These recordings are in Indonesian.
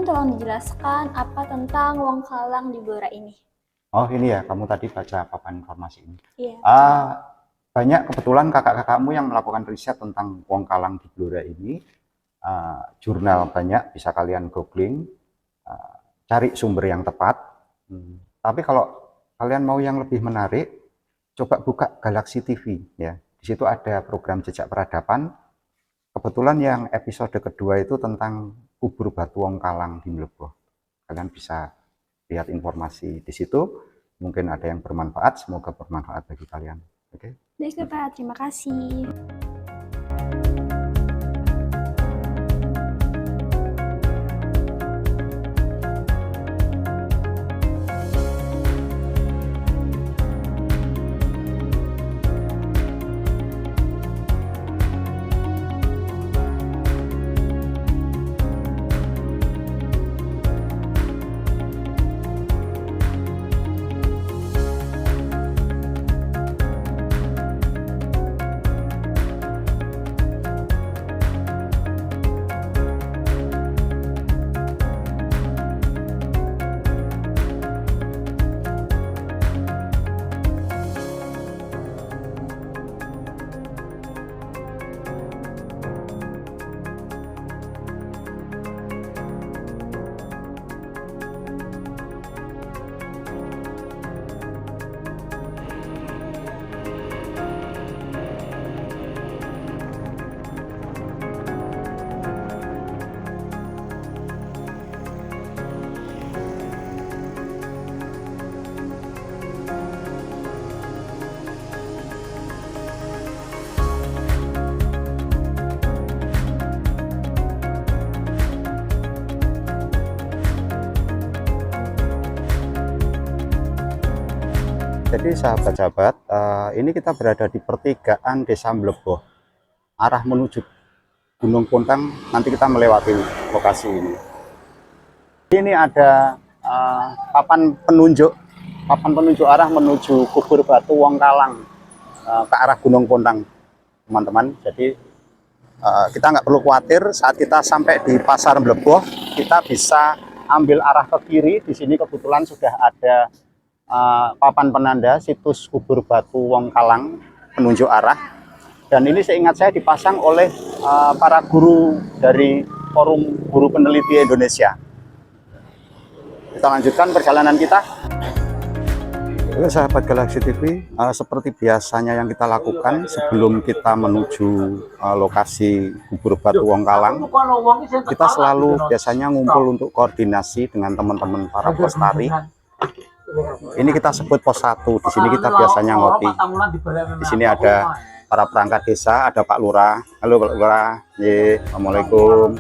tolong dijelaskan apa tentang Wong Kalang di Blora ini? Oh ini ya, kamu tadi baca papan informasi ini. Iya. Banyak kebetulan kakak-kakakmu yang melakukan riset tentang Wong Kalang di Blora ini. Jurnal banyak, bisa kalian googling, cari sumber yang tepat. Tapi kalau kalian mau yang lebih menarik, coba buka Galaxy TV ya. Di situ ada program Jejak Peradaban. Kebetulan yang episode kedua itu tentang kubur batu Wong Kalang di Mleboh. Kalian bisa lihat informasi di situ. Mungkin ada yang bermanfaat, semoga bermanfaat bagi kalian. Oke. Baik Pak, terima kasih. Jadi sahabat-sahabat, ini kita berada di pertigaan Desa Mleboh, arah menuju Gunung Puntang. Nanti kita melewati lokasi ini. Ini ada papan penunjuk arah menuju kubur batu Wong Kalang ke arah Gunung Puntang, teman-teman. Jadi kita nggak perlu khawatir saat kita sampai di Pasar Mleboh, kita bisa ambil arah ke kiri. Di sini kebetulan sudah ada papan penanda situs kubur batu Wong Kalang penunjuk arah, dan ini seingat saya dipasang oleh para guru dari Forum Guru Peneliti Indonesia. Kita lanjutkan perjalanan kita. Oke sahabat Galaxy TV, seperti biasanya yang kita lakukan sebelum kita menuju lokasi kubur batu Wong Kalang, kita selalu biasanya ngumpul untuk koordinasi dengan teman-teman para pelestari. Ini kita sebut pos 1. Di sini kita biasanya ngopi. Di sini ada para perangkat desa, ada Pak Lurah. Halo Pak Lurah. Assalamualaikum.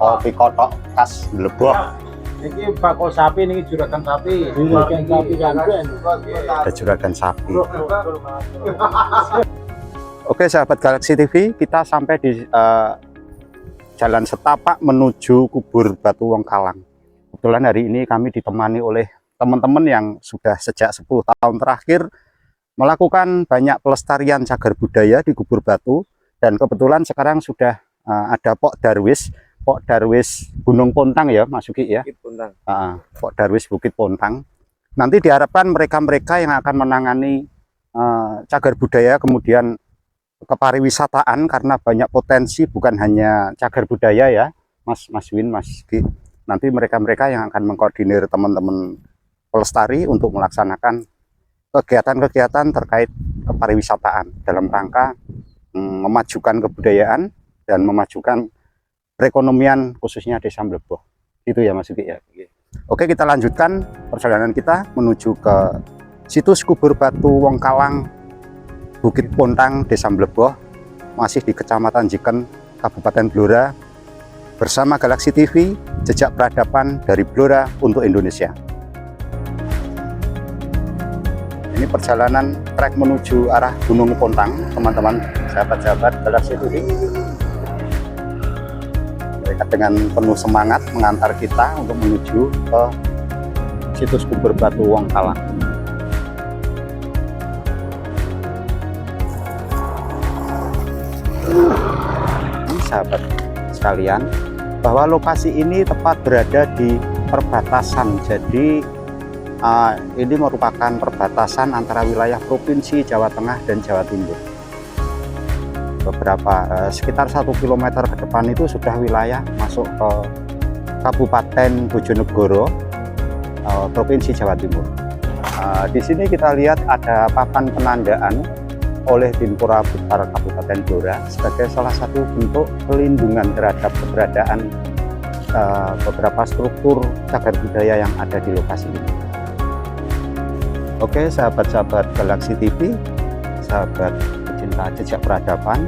Kopi kotok khas Mleboh. Ini bakul sapi, ini juragan sapi. Ada juragan sapi. Oke sahabat Galaxy TV, kita sampai di jalan setapak menuju kubur batu Wong Kalang. Kebetulan hari ini kami ditemani oleh teman-teman yang sudah sejak 10 tahun terakhir melakukan banyak pelestarian cagar budaya di kubur batu, dan kebetulan sekarang sudah ada Pok Darwis Gunung Puntang ya Mas Yuki ya. Pok Darwis Bukit Puntang. Nanti diharapkan mereka-mereka yang akan menangani cagar budaya kemudian kepariwisataan, karena banyak potensi bukan hanya cagar budaya ya Mas Win, Mas Gi. Nanti mereka-mereka yang akan mengkoordinir teman-teman pelestari untuk melaksanakan kegiatan-kegiatan terkait kepariwisataan dalam rangka memajukan kebudayaan dan memajukan perekonomian khususnya Desa Mleboh. Itu ya Mas Gi ya. Oke, kita lanjutkan perjalanan kita menuju ke situs kubur batu Wong Kalang Bukit Puntang, Desa Mleboh, masih di Kecamatan Jiken, Kabupaten Blora, bersama Galaxy TV, Jejak Peradaban dari Blora untuk Indonesia. Ini perjalanan trek menuju arah Gunung Puntang, teman-teman, sahabat-sahabat Galaxy TV. Mereka dengan penuh semangat mengantar kita untuk menuju ke situs kubur batu Wong Kalang. Ini sahabat sekalian, bahwa lokasi ini tepat berada di perbatasan. Jadi ini merupakan perbatasan antara wilayah Provinsi Jawa Tengah dan Jawa Timur. Beberapa sekitar 1 km ke depan itu sudah wilayah masuk ke Kabupaten Bojonegoro, Provinsi Jawa Timur. Di sini kita lihat ada papan penandaan oleh Dinpora Putar Kabupaten Blora sebagai salah satu bentuk pelindungan terhadap keberadaan beberapa struktur cagar budaya yang ada di lokasi ini. Oke, sahabat-sahabat Galaxy TV, sahabat pecinta jejak peradaban,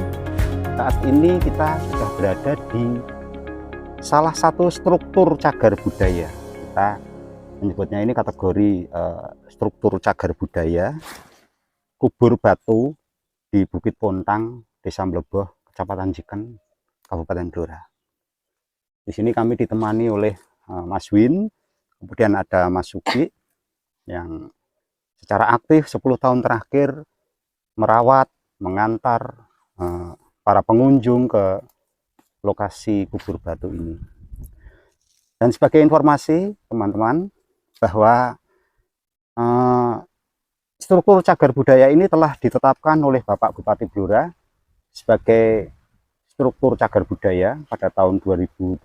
saat ini kita sudah berada di salah satu struktur cagar budaya. Kita menyebutnya ini kategori struktur cagar budaya, kubur batu di Bukit Pontang, Desa Mleboh, Kecamatan Jiken, Kabupaten Blora. Di sini kami ditemani oleh Mas Win, kemudian ada Mas Sugi yang secara aktif 10 tahun terakhir merawat, mengantar para pengunjung ke lokasi kubur batu ini. Dan sebagai informasi teman-teman, bahwa struktur cagar budaya ini telah ditetapkan oleh Bapak Bupati Blora sebagai struktur cagar budaya pada tahun 2021,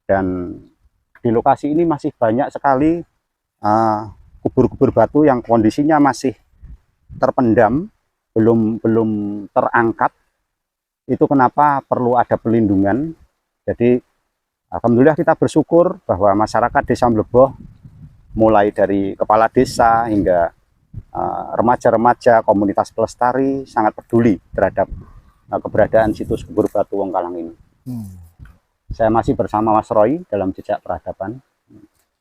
dan di lokasi ini masih banyak sekali kubur-kubur batu yang kondisinya masih terpendam, belum terangkat. Itu kenapa perlu ada pelindungan. Jadi alhamdulillah kita bersyukur bahwa masyarakat Desa Mleboh, mulai dari kepala desa hingga remaja-remaja, komunitas pelestari sangat peduli terhadap keberadaan situs kubur batu Wong Kalang ini. Saya masih bersama Mas Roy dalam jejak peradaban.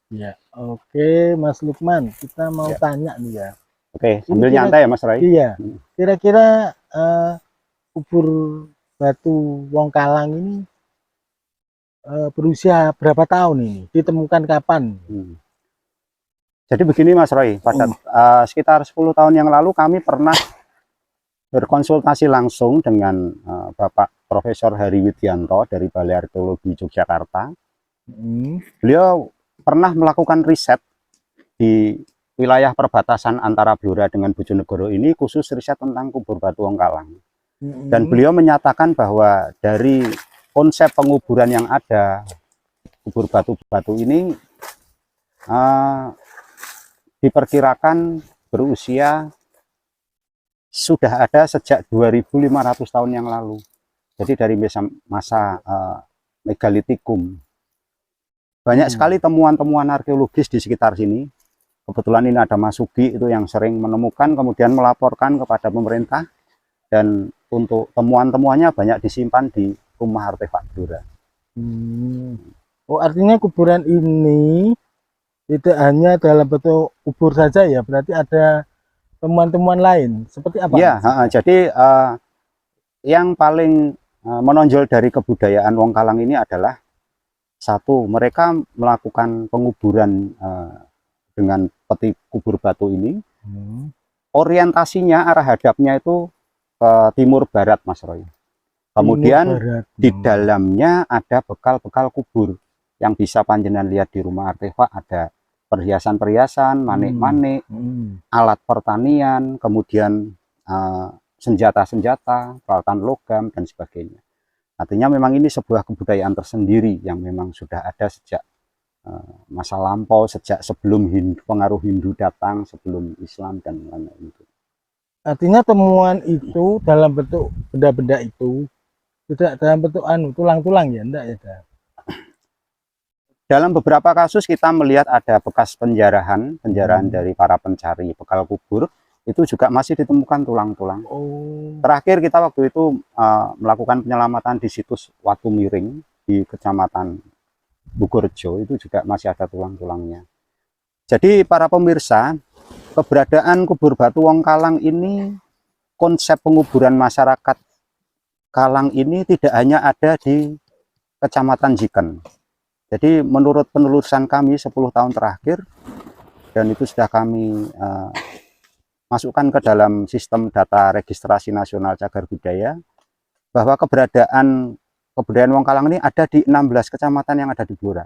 Ya, oke Mas Lukman, kita mau tanya nih ya. Oke, sambil nyantai ya Mas Roy. Iya, kira-kira kubur batu Wong Kalang ini berusia berapa tahun ini? Ditemukan kapan? Jadi begini Mas Roy, pada sekitar 10 tahun yang lalu kami pernah berkonsultasi langsung dengan Bapak Profesor Hari Widianto dari Balai Arkeologi Yogyakarta. Beliau pernah melakukan riset di wilayah perbatasan antara Blora dengan Bojonegoro ini, khusus riset tentang kubur batu Wong Kalang. Dan beliau menyatakan bahwa dari konsep penguburan yang ada, kubur batu-batu ini diperkirakan berusia sudah ada sejak 2500 tahun yang lalu. Jadi dari masa megalitikum. Banyak sekali temuan-temuan arkeologis di sekitar sini. Kebetulan ini ada Mas Sugi itu yang sering menemukan, kemudian melaporkan kepada pemerintah, dan untuk temuan-temuannya banyak disimpan di Rumah Artefak Blora. Oh, artinya kuburan ini tidak hanya dalam bentuk kubur saja ya, berarti ada temuan-temuan lain seperti apa? Ya, jadi yang paling menonjol dari kebudayaan Wong Kalang ini adalah satu, mereka melakukan penguburan dengan peti kubur batu ini. Orientasinya, arah hadapnya itu ke timur barat Mas Roy. Kemudian di dalamnya ada bekal-bekal kubur yang bisa panjenengan lihat di Rumah Artefak. Ada perhiasan-perhiasan, manik-manik, alat pertanian, kemudian senjata-senjata, peralatan logam, dan sebagainya. Artinya memang ini sebuah kebudayaan tersendiri yang memang sudah ada sejak masa lampau, sejak sebelum pengaruh Hindu datang, sebelum Islam, dan lain-lain itu. Artinya temuan itu dalam bentuk benda-benda itu tidak dalam bentuk tulang-tulang ya, enggak ya? Dalam beberapa kasus kita melihat ada bekas penjarahan dari para pencari bekal kubur, itu juga masih ditemukan tulang-tulang. Terakhir kita waktu itu melakukan penyelamatan di situs Watu Miring di Kecamatan Bukorejo, itu juga masih ada tulang-tulangnya. Jadi para pemirsa, keberadaan kubur batu Wong Kalang ini, konsep penguburan masyarakat Kalang ini tidak hanya ada di Kecamatan Jiken. Jadi menurut penelusuran kami 10 tahun terakhir, dan itu sudah kami masukkan ke dalam sistem data registrasi nasional cagar budaya bahwa kebudayaan Wong Kalang ini ada di 16 kecamatan yang ada di Blora.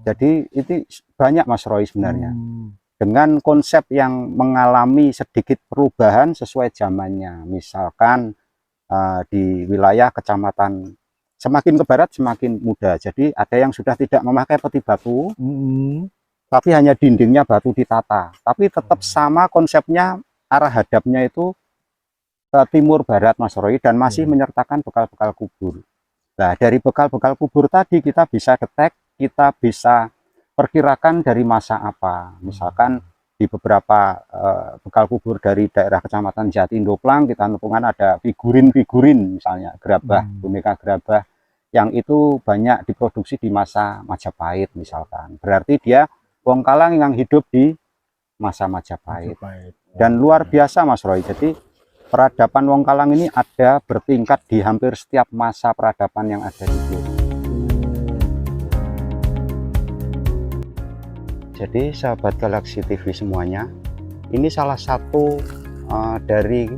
Jadi itu banyak Mas Roy sebenarnya. Dengan konsep yang mengalami sedikit perubahan sesuai zamannya. Misalkan di wilayah kecamatan semakin ke barat semakin muda. Jadi ada yang sudah tidak memakai peti batu, tapi hanya dindingnya batu ditata. Tapi tetap sama konsepnya, arah hadapnya itu ke timur barat Mas Roy, dan masih menyertakan bekal-bekal kubur. Nah, dari bekal-bekal kubur tadi kita bisa detek, kita bisa perkirakan dari masa apa. Misalkan di beberapa bekal kubur dari daerah kecamatan Jati Indoplang kita nemukan ada figurin misalnya gerabah, boneka gerabah yang itu banyak diproduksi di masa Majapahit misalkan. Berarti dia Wong Kalang yang hidup di masa Majapahit. Dan luar biasa Mas Roy. Jadi peradaban Wong Kalang ini ada bertingkat di hampir setiap masa peradaban yang ada di sini. Jadi sahabat Galaxy TV semuanya, ini salah satu dari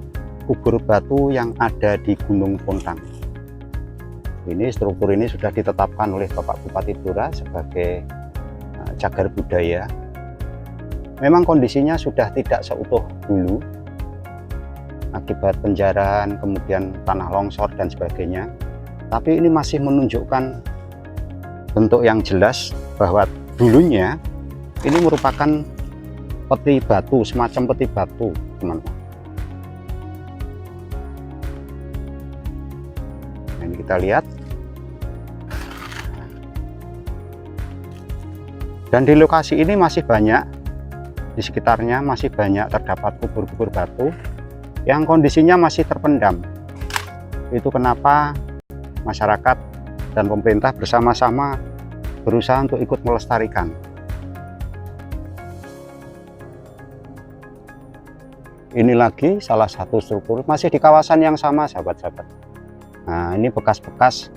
kubur batu yang ada di Gunung Pontang. Ini struktur ini sudah ditetapkan oleh Bapak Bupati Blora sebagai cagar budaya. Memang kondisinya sudah tidak seutuh dulu akibat penjarahan, kemudian tanah longsor dan sebagainya. Tapi ini masih menunjukkan bentuk yang jelas bahwa dulunya ini merupakan peti batu, semacam peti batu, teman-teman. Nah, ini kita lihat. Dan di lokasi ini masih banyak, di sekitarnya masih banyak terdapat kubur-kubur batu yang kondisinya masih terpendam. Itu kenapa masyarakat dan pemerintah bersama-sama berusaha untuk ikut melestarikan. Ini lagi salah satu struktur masih di kawasan yang sama sahabat-sahabat. Nah, ini bekas-bekas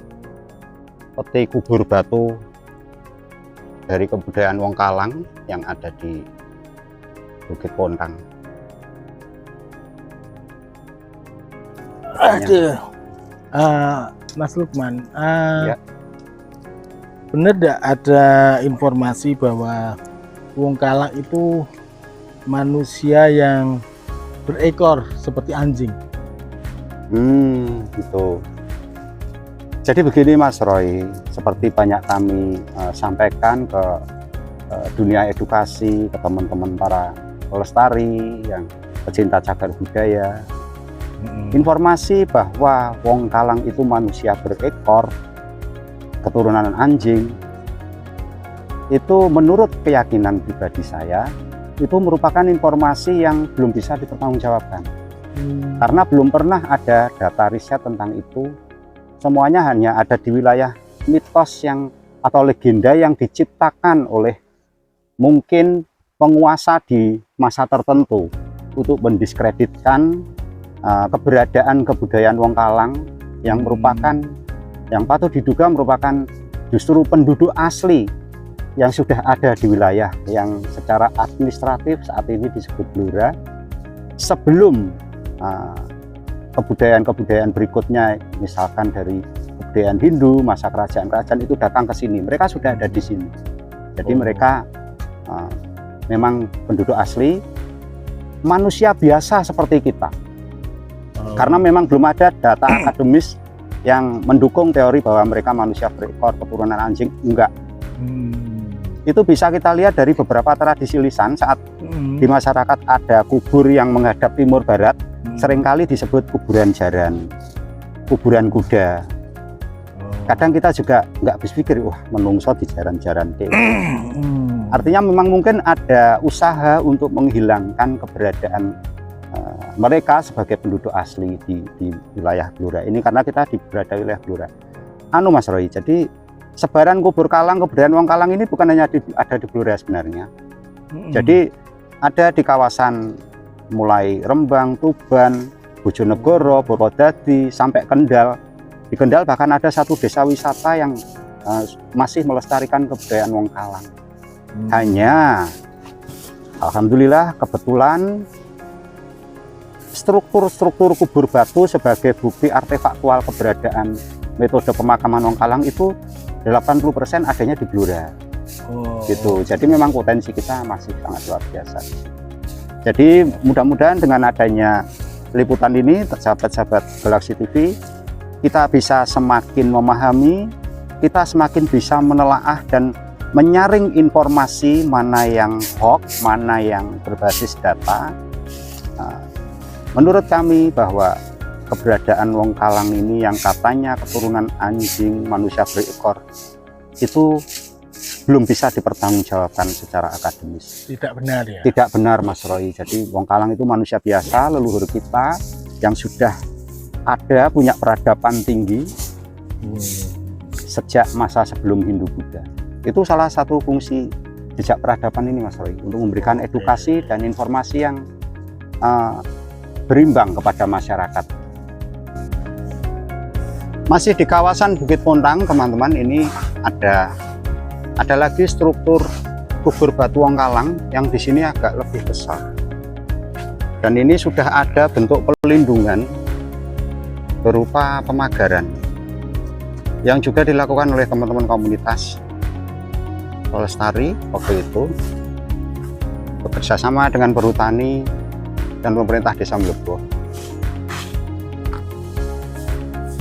peti kubur batu dari kebudayaan Wong Kalang yang ada di Bukit Pontang. Aduh, Mas Lukman, Ya. benar tidak ada informasi bahwa Wong Kalang itu manusia yang berekor seperti anjing? Gitu. Jadi begini Mas Roy, seperti banyak kami sampaikan ke dunia edukasi, ke teman-teman para pelestari yang pecinta cagar budaya, informasi bahwa Wong Kalang itu manusia berekor, keturunan anjing, itu menurut keyakinan pribadi saya itu merupakan informasi yang belum bisa dipertanggungjawabkan. Karena belum pernah ada data riset tentang itu. Semuanya hanya ada di wilayah mitos yang atau legenda yang diciptakan oleh mungkin penguasa di masa tertentu untuk mendiskreditkan keberadaan kebudayaan Wong Kalang yang merupakan, yang patut diduga merupakan justru penduduk asli yang sudah ada di wilayah yang secara administratif saat ini disebut Blora. Sebelum kebudayaan-kebudayaan berikutnya, misalkan dari kebudayaan Hindu, masa kerajaan-kerajaan itu datang ke sini, mereka sudah ada di sini. Jadi mereka memang penduduk asli, manusia biasa seperti kita. Karena memang belum ada data akademis yang mendukung teori bahwa mereka manusia berekor keturunan anjing, enggak. Itu bisa kita lihat dari beberapa tradisi lisan saat di masyarakat ada kubur yang menghadap timur barat, seringkali disebut kuburan jaran, kuburan kuda. Kadang kita juga nggak habis pikir, wah menungso di jaran-jaran. Artinya memang mungkin ada usaha untuk menghilangkan keberadaan mereka sebagai penduduk asli di wilayah Blora ini, karena kita berada di wilayah Blora. Mas Roy, jadi sebaran kubur Kalang, kebudayaan Wong Kalang ini bukan hanya ada di Blora sebenarnya. Jadi ada di kawasan mulai Rembang, Tuban, Bojonegoro, Purwodadi, sampai Kendal. Di Kendal bahkan ada satu desa wisata yang masih melestarikan kebudayaan Wong Kalang. Hanya alhamdulillah kebetulan struktur-struktur kubur batu sebagai bukti artefaktual keberadaan metode pemakaman wong kalang itu 80% adanya di Blora. Gitu. Jadi memang potensi kita masih sangat luar biasa. Jadi mudah-mudahan dengan adanya liputan ini, sahabat-sahabat Galaxy TV, kita bisa semakin memahami, kita semakin bisa menelaah dan menyaring informasi mana yang hoax, mana yang berbasis data. Menurut kami bahwa keberadaan wong kalang ini yang katanya keturunan anjing manusia berekor itu belum bisa dipertanggungjawabkan secara akademis. Tidak benar ya? Tidak benar Mas Roy. Jadi wong kalang itu manusia biasa, leluhur kita yang sudah ada, punya peradaban tinggi sejak masa sebelum Hindu Buddha. Itu salah satu fungsi jejak peradaban ini Mas Roy, untuk memberikan edukasi dan informasi yang berimbang kepada masyarakat. Masih di kawasan Bukit Pontang teman-teman, ini ada lagi struktur kubur batu wong kalang yang di sini agak lebih besar. Dan ini sudah ada bentuk pelindungan berupa pemagaran yang juga dilakukan oleh teman-teman komunitas pelestari waktu itu bekerja sama dengan perhutani dan pemerintah Desa Mlebo.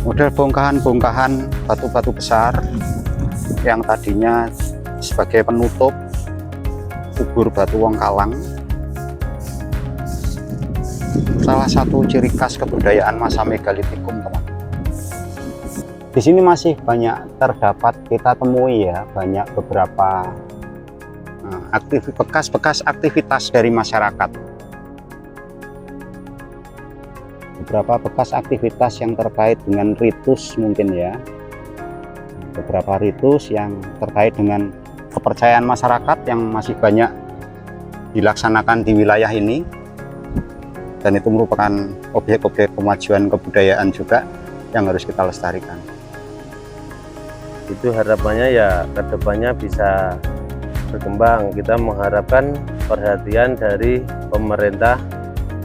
Model bongkahan-bongkahan batu-batu besar yang tadinya sebagai penutup kubur batu wong kalang, salah satu ciri khas kebudayaan masa megalitikum teman. Di sini masih banyak terdapat, kita temui ya, banyak beberapa bekas-bekas aktivitas dari masyarakat, beberapa bekas aktivitas yang terkait dengan ritus mungkin ya, beberapa ritus yang terkait dengan kepercayaan masyarakat yang masih banyak dilaksanakan di wilayah ini, dan itu merupakan objek-objek kemajuan kebudayaan juga yang harus kita lestarikan. Itu harapannya ya kedepannya bisa berkembang. Kita mengharapkan perhatian dari pemerintah,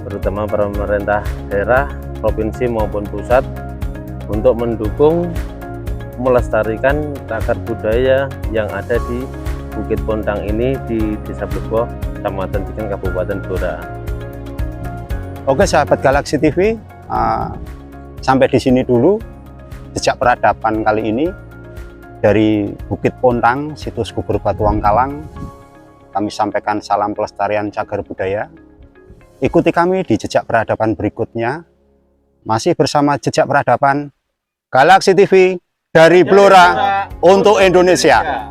terutama pemerintah daerah, provinsi maupun pusat, untuk mendukung melestarikan cagar budaya yang ada di Bukit Pontang ini di Desa Mlebo, Kecamatan Ciken, Kabupaten Blora. Oke sahabat Galaxy TV, sampai di sini dulu jejak peradaban kali ini dari Bukit Pontang, situs kubur batu wong kalang. Kami sampaikan salam pelestarian cagar budaya. Ikuti kami di jejak peradaban berikutnya, masih bersama jejak peradaban Galaxy TV dari Blora untuk Indonesia.